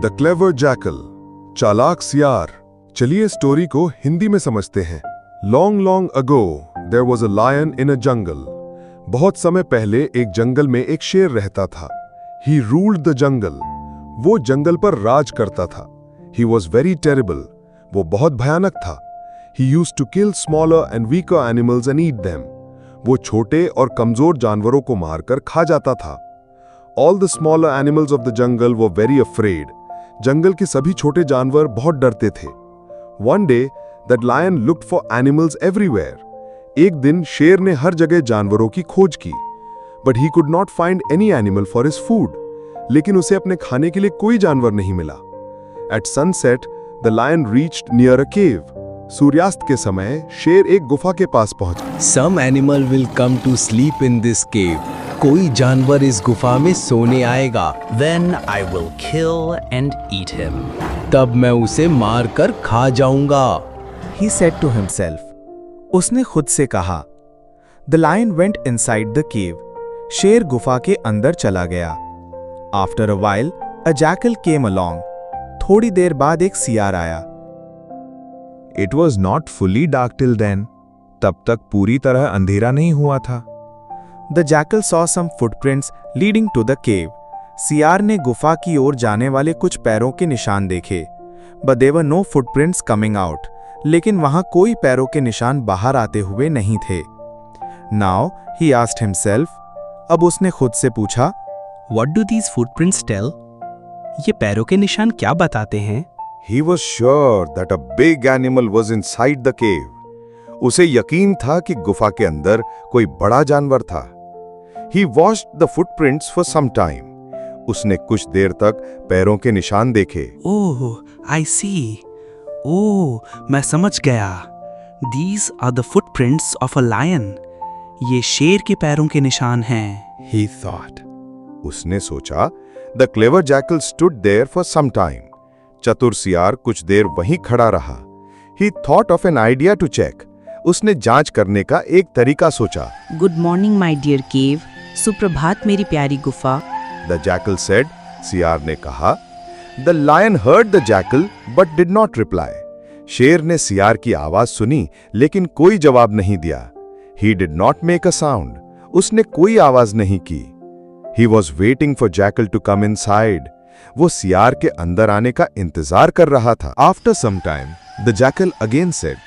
The clever jackal, चालाक सियार। चलिए स्टोरी को हिंदी में समझते हैं। Long long ago there was a lion in a jungle. बहुत समय पहले एक जंगल में एक शेर रहता था। He ruled the jungle. वो जंगल पर राज करता था। He was very terrible. वो बहुत भयानक था। He used to kill smaller and weaker animals and eat them. वो छोटे और कमजोर जानवरों को मारकर खा जाता था। All the smaller animals of the jungle were very afraid. जंगल के सभी छोटे जानवर बहुत डरते थे। One day that lion looked for animals everywhere. एक दिन शेर ने हर जगह जानवरों की खोज की, but he could not find any animal for his food. लेकिन उसे अपने खाने के लिए कोई जानवर नहीं मिला। At sunset the lion reached near a cave. सूर्यास्त के समय शेर एक गुफा के पास पहुंचा। Some animal will come to sleep in this cave. कोई जानवर इस गुफा में सोने आएगा। Then I will kill and eat him. तब मैं उसे मार कर खा जाऊंगा। He said to himself. उसने खुद से कहा। The lion went inside the cave. शेर गुफा के अंदर चला गया। After a while, a jackal came along. थोड़ी देर बाद एक सियार आया। It was not fully dark till then. तब तक पूरी तरह अंधेरा नहीं हुआ था। The jackal saw some footprints leading to the cave. सियार ने गुफा की ओर जाने वाले कुछ पैरों के निशान देखे। But there were no footprints coming out. लेकिन वहां कोई पैरों के निशान बाहर आते हुए नहीं थे। Now he asked himself. अब उसने खुद से पूछा, What do these footprints tell? ये पैरों के निशान क्या बताते हैं? He was sure that a big animal was inside the cave. उसे यकीन था कि गुफा के अंदर कोई बड़ा जानवर था। He watched the footprints for some time. उसने कुछ देर तक पैरों के निशान देखे। Oh, I see. मैं समझ गया। These are the footprints of a lion. ये शेर के पैरों के निशान हैं। He thought. उसने सोचा। The clever jackal stood there for some time. चतुर सियार कुछ देर वहीं खड़ा रहा। He thought of an idea to check. उसने जांच करने का एक तरीका सोचा। गुड मॉर्निंग माई डियर केव। सुप्रभात मेरी प्यारी गुफा। The jackal said. सियार ने कहा। The lion heard the jackal but did not reply. शेर ने सियार की आवाज सुनी लेकिन कोई जवाब नहीं दिया। He did not make a sound. उसने कोई आवाज नहीं की। He was waiting for jackal to come inside. वो सियार के अंदर आने का इंतजार कर रहा था। After some time, the jackal again said.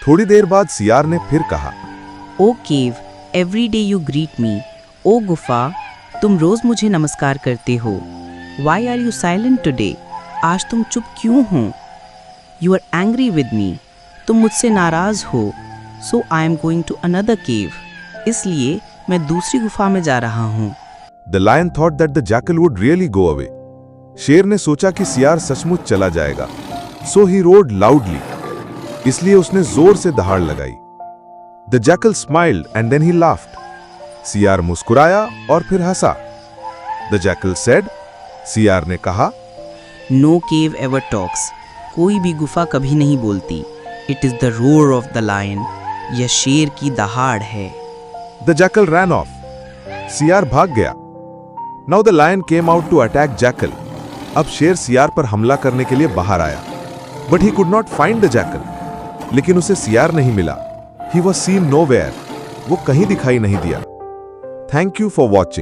थोड़ी देर बाद सियार ने फिर कहा, oh cave, every day you greet me. ओ गुफा, तुम रोज मुझे नमस्कार करते हो। Why are you silent today? आज तुम चुप क्यों हो? You are angry with me. तुम मुझसे नाराज हो। So I am going to another cave. इसलिए मैं दूसरी गुफा में जा रहा हूँ। The lion thought that the jackal would really go away. शेर ने सोचा कि सियार सचमुच चला जाएगा। So he roared loudly. इसलिए उसने जोर से दहाड़ लगाई। The jackal smiled and then he laughed. सियार मुस्कुराया और फिर हंसा। The jackal said. सियार ने कहा, नो केव एवर टॉक्स। कोई भी गुफा कभी नहीं बोलती। It is the roar of the lion. यह शेर की दहाड़ है। The jackal ran off. सियार भाग गया। Now the lion came out to attack jackal. अब शेर सियार पर हमला करने के लिए बाहर आया। But he could not find the jackal. लेकिन उसे सियार नहीं मिला। He was seen nowhere. वो कहीं दिखाई नहीं दिया। Thank you for watching.